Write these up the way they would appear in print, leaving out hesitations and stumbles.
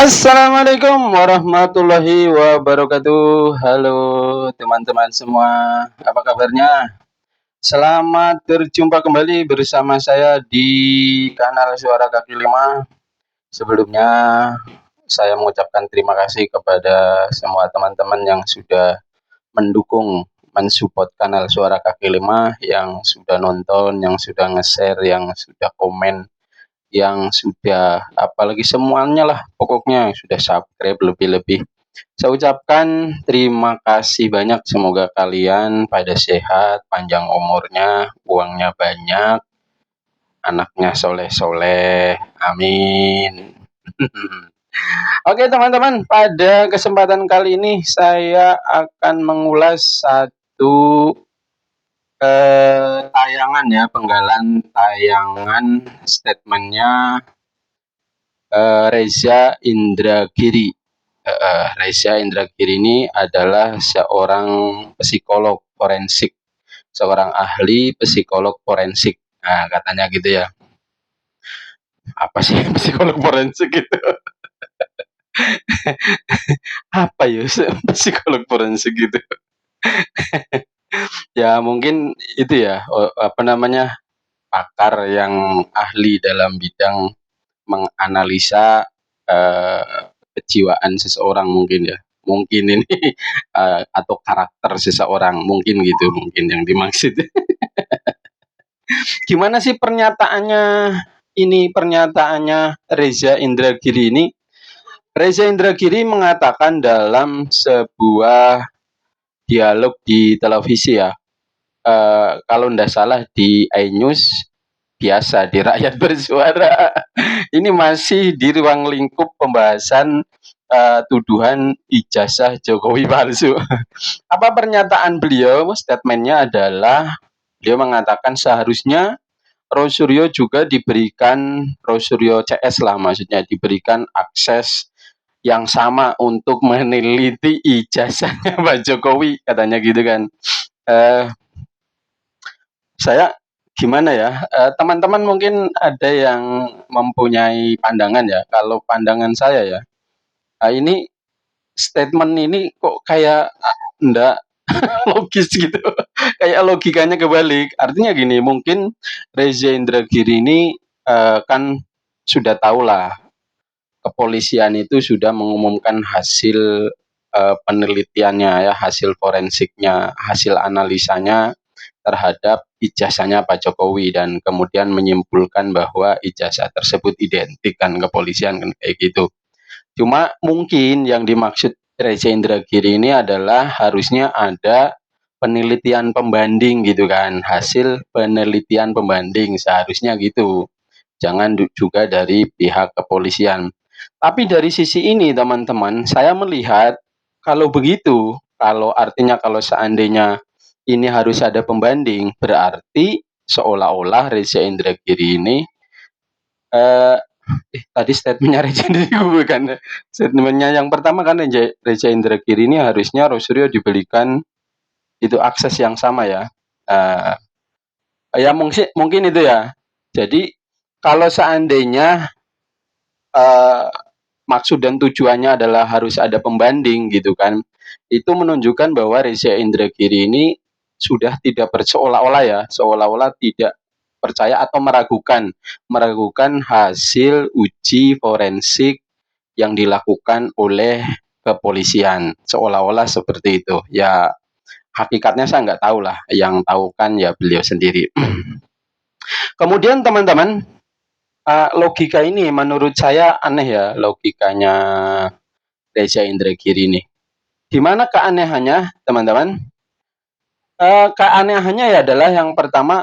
Assalamualaikum warahmatullahi wabarakatuh. Halo teman-teman semua, apa kabarnya? Selamat berjumpa kembali bersama saya di kanal Suara Kaki Lima. Sebelumnya saya mengucapkan terima kasih kepada semua teman-teman yang sudah mendukung, mensupport kanal Suara Kaki Lima, yang sudah nonton, yang sudah nge-share, yang sudah komen, yang sudah apalagi semuanya lah pokoknya yang sudah subscribe lebih-lebih. Saya ucapkan terima kasih banyak, semoga kalian pada sehat, panjang umurnya, uangnya banyak, anaknya soleh-soleh, amin. Oke teman-teman, pada kesempatan kali ini saya akan mengulas satu tayangan ya, penggalan tayangan statementnya Reza Indragiri. Reza Indragiri ini adalah seorang psikolog forensik, seorang ahli psikolog forensik. Nah, katanya gitu ya. Apa sih psikolog forensik itu? Apa ya psikolog forensik itu? Ya mungkin itu ya, apa namanya, pakar yang ahli dalam bidang menganalisa kejiwaan seseorang mungkin ya. Mungkin ini atau karakter seseorang, mungkin gitu mungkin yang dimaksud. Gimana sih pernyataannya Reza Indragiri ini? Reza Indragiri mengatakan dalam sebuah dialog di televisi ya, kalau tidak salah di iNews, biasa di Rakyat Bersuara. Ini masih di ruang lingkup pembahasan tuduhan ijazah Jokowi palsu. Apa pernyataan beliau? Statementnya adalah beliau mengatakan seharusnya Rosuryo juga diberikan, Rosuryo CS lah maksudnya, diberikan akses yang sama untuk meneliti ijazahnya Pak Jokowi, katanya gitu kan. Saya gimana ya, teman-teman mungkin ada yang mempunyai pandangan ya. Kalau pandangan saya ya, ini statement ini kok kayak enggak logis gitu, kayak logikanya kebalik. Artinya gini, mungkin Reza Indragiri ini kan sudah tahu lah, kepolisian itu sudah mengumumkan hasil penelitiannya ya, hasil forensiknya, hasil analisanya terhadap ijazahnya Pak Jokowi, dan kemudian menyimpulkan bahwa ijazah tersebut identik kan, kepolisian kan kayak gitu. Cuma mungkin yang dimaksud Reza Indragiri ini adalah harusnya ada penelitian pembanding gitu kan, hasil penelitian pembanding seharusnya gitu. Jangan juga dari pihak kepolisian. Tapi dari sisi ini teman-teman, saya melihat kalau begitu, kalau artinya kalau seandainya ini harus ada pembanding, berarti seolah-olah Reza Indragiri ini tadi statementnya Reza Indragiri kan, statementnya yang pertama kan Reza Indragiri ini harusnya Rosuryo diberikan itu akses yang sama ya. Ya mungkin itu ya. Jadi kalau seandainya maksud dan tujuannya adalah harus ada pembanding gitu kan, itu menunjukkan bahwa Reza Indragiri ini sudah tidak seolah-olah ya, seolah-olah tidak percaya atau meragukan hasil uji forensik yang dilakukan oleh kepolisian, seolah-olah seperti itu ya. Hakikatnya saya nggak tahu lah, yang tahu kan ya beliau sendiri. Kemudian teman-teman, logika ini menurut saya aneh ya, logikanya Reza Indragiri ini. Di mana keanehannya, teman-teman? Keanehannya ya adalah yang pertama,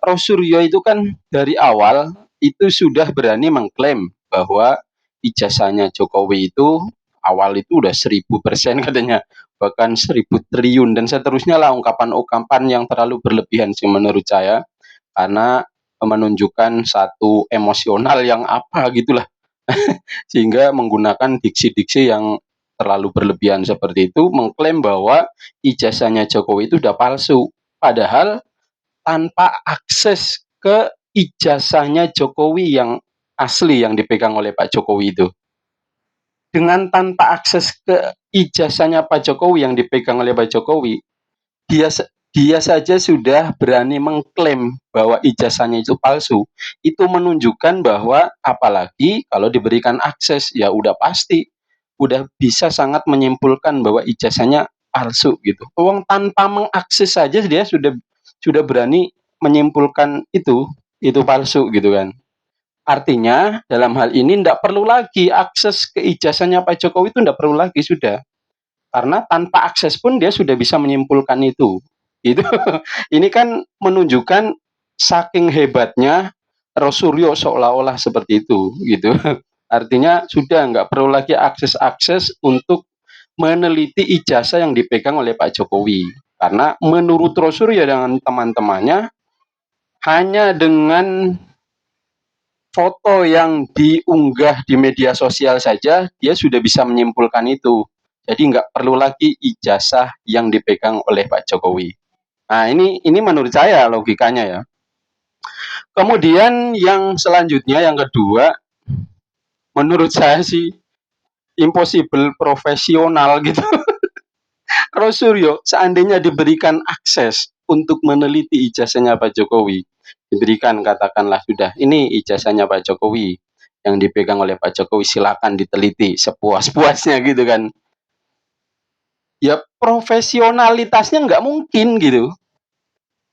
Rosuryo itu kan dari awal itu sudah berani mengklaim bahwa ijazahnya Jokowi itu awal itu udah 1000% katanya, bahkan 1000 triliun dan seterusnya lah, ungkapan-ungkapan yang terlalu berlebihan sih menurut saya, karena menunjukkan satu emosional yang apa gitulah, sehingga menggunakan diksi-diksi yang terlalu berlebihan seperti itu, mengklaim bahwa ijazahnya Jokowi itu udah palsu, padahal tanpa akses ke ijazahnya Jokowi yang asli yang dipegang oleh Pak Jokowi itu. Dengan tanpa akses ke ijazahnya Pak Jokowi yang dipegang oleh Pak Jokowi, dia dia saja sudah berani mengklaim bahwa ijazahnya itu palsu. Itu menunjukkan bahwa apalagi kalau diberikan akses, ya udah pasti, udah bisa sangat menyimpulkan bahwa ijazahnya palsu gitu. Uang tanpa mengakses saja dia sudah berani menyimpulkan itu palsu gitu kan. Artinya dalam hal ini tidak perlu lagi akses ke ijazahnya Pak Jokowi, itu tidak perlu lagi sudah. Karena tanpa akses pun dia sudah bisa menyimpulkan itu. Itu ini kan menunjukkan saking hebatnya Rosuryo seolah-olah seperti itu gitu. Artinya sudah nggak perlu lagi akses-akses untuk meneliti ijazah yang dipegang oleh Pak Jokowi. Karena menurut Rosuryo dengan teman-temannya, hanya dengan foto yang diunggah di media sosial saja, dia sudah bisa menyimpulkan itu. Jadi nggak perlu lagi ijazah yang dipegang oleh Pak Jokowi. Nah, ini menurut saya logikanya ya. Kemudian yang selanjutnya, yang kedua, menurut saya sih impossible profesional gitu. Rosuryo seandainya diberikan akses untuk meneliti ijazahnya Pak Jokowi, diberikan katakanlah sudah, ini ijazahnya Pak Jokowi yang dipegang oleh Pak Jokowi, silakan diteliti sepuas-puasnya gitu kan. Ya profesionalitasnya nggak mungkin gitu.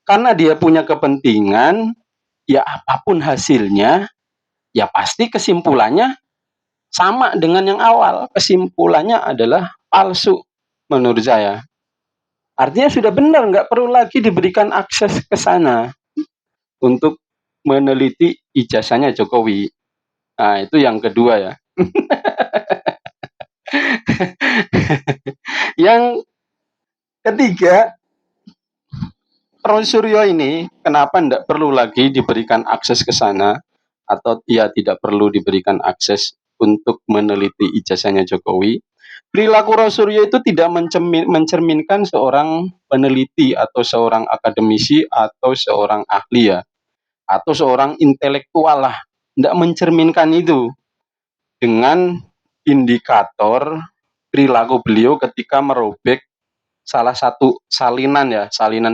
Karena dia punya kepentingan, ya apapun hasilnya, ya pasti kesimpulannya sama dengan yang awal. Kesimpulannya adalah palsu menurut saya. Artinya sudah benar, nggak perlu lagi diberikan akses ke sana untuk meneliti ijazahnya Jokowi. Nah, itu yang kedua ya. Yang ketiga, Rosuryo ini kenapa tidak perlu lagi diberikan akses ke sana, atau ya tidak perlu diberikan akses untuk meneliti ijazahnya Jokowi. Perilaku Rosuryo itu tidak mencerminkan seorang peneliti atau seorang akademisi atau seorang ahli ya, atau seorang intelektual lah. Tidak mencerminkan itu dengan indikator perilaku beliau ketika merobek salah satu salinan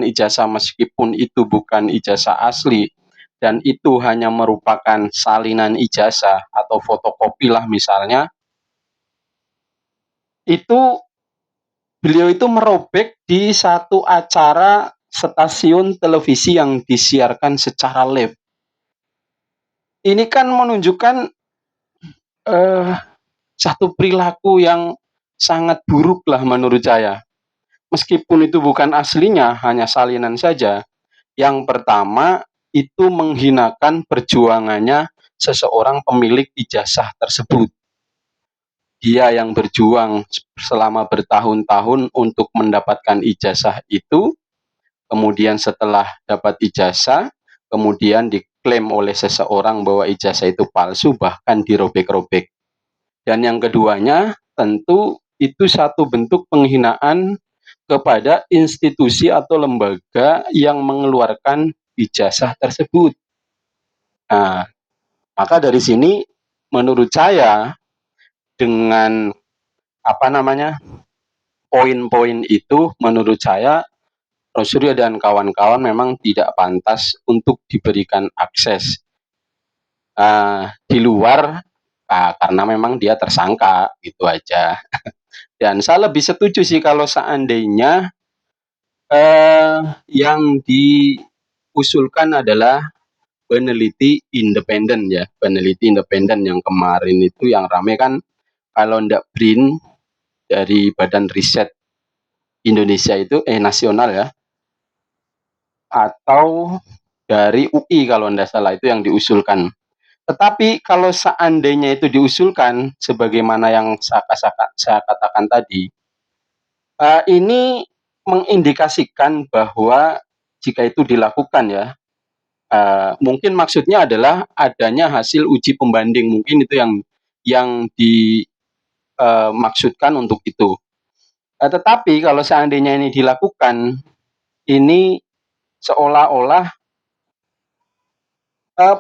ijazah, meskipun itu bukan ijazah asli dan itu hanya merupakan salinan ijazah atau fotokopi lah misalnya, itu beliau itu merobek di satu acara stasiun televisi yang disiarkan secara live. Ini kan menunjukkan eh, satu perilaku yang sangat buruk lah menurut saya. Meskipun itu bukan aslinya, hanya salinan saja. Yang pertama, itu menghinakan perjuangannya seseorang pemilik ijazah tersebut. Dia yang berjuang selama bertahun-tahun untuk mendapatkan ijazah itu, kemudian setelah dapat ijazah, kemudian diklaim oleh seseorang bahwa ijazah itu palsu, bahkan dirobek-robek. Dan yang keduanya, tentu itu satu bentuk penghinaan kepada institusi atau lembaga yang mengeluarkan ijazah tersebut. Nah, maka dari sini menurut saya dengan apa namanya poin-poin itu, menurut saya Rosuryo dan kawan-kawan memang tidak pantas untuk diberikan akses di luar, karena memang dia tersangka gitu aja. Dan saya lebih setuju sih kalau seandainya yang diusulkan adalah peneliti independen ya, peneliti independen yang kemarin itu yang rame kan, kalau ndak BRIN dari Badan Riset Indonesia itu nasional ya, atau dari UI kalau ndak salah itu yang diusulkan. Tetapi kalau seandainya itu diusulkan sebagaimana yang saya katakan tadi, ini mengindikasikan bahwa jika itu dilakukan ya, mungkin maksudnya adalah adanya hasil uji pembanding, mungkin itu yang dimaksudkan untuk itu. Tetapi kalau seandainya ini dilakukan, ini seolah-olah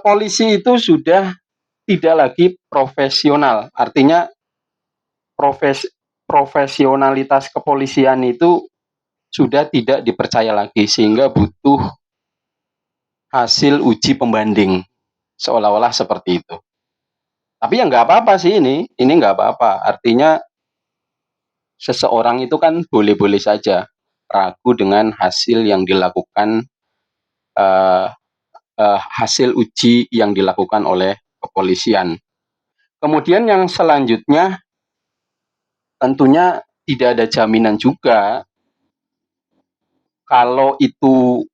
polisi itu sudah tidak lagi profesional. Artinya profesionalitas kepolisian itu sudah tidak dipercaya lagi, sehingga butuh hasil uji pembanding, seolah-olah seperti itu. Tapi ya nggak apa-apa sih ini nggak apa-apa. Artinya seseorang itu kan boleh-boleh saja ragu dengan hasil yang dilakukan, eh, hasil uji yang dilakukan oleh kepolisian. Kemudian yang selanjutnya tentunya tidak ada jaminan juga kalau itu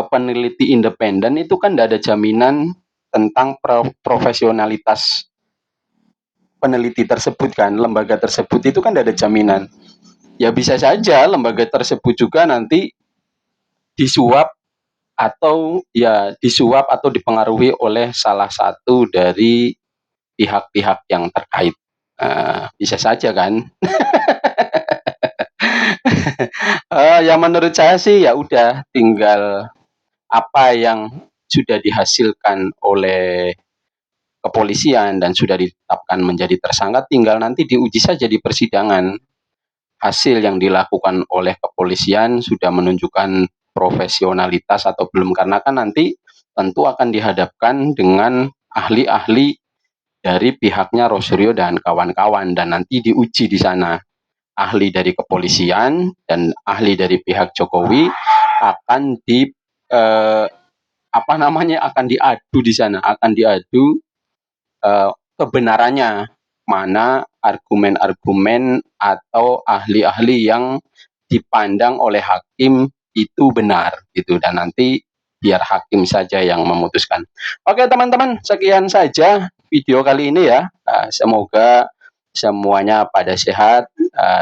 peneliti independen, itu kan tidak ada jaminan tentang profesionalitas peneliti tersebut kan, lembaga tersebut itu kan tidak ada jaminan. Ya bisa saja lembaga tersebut juga nanti disuap atau dipengaruhi oleh salah satu dari pihak-pihak yang terkait. Bisa saja kan. Ya menurut saya sih ya udah, tinggal apa yang sudah dihasilkan oleh kepolisian dan sudah ditetapkan menjadi tersangka, tinggal nanti diuji saja di persidangan. Hasil yang dilakukan oleh kepolisian sudah menunjukkan profesionalitas atau belum, karena kan nanti tentu akan dihadapkan dengan ahli-ahli dari pihaknya Rosrio dan kawan-kawan, dan nanti diuji di sana. Ahli dari kepolisian dan ahli dari pihak Jokowi akan akan diadu di sana, akan diadu kebenarannya, mana argumen-argumen atau ahli-ahli yang dipandang oleh hakim itu benar gitu, dan nanti biar hakim saja yang memutuskan. Oke teman-teman, sekian saja video kali ini ya. Semoga semuanya pada sehat.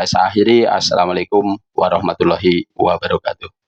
Saya akhiri, assalamualaikum warahmatullahi wabarakatuh.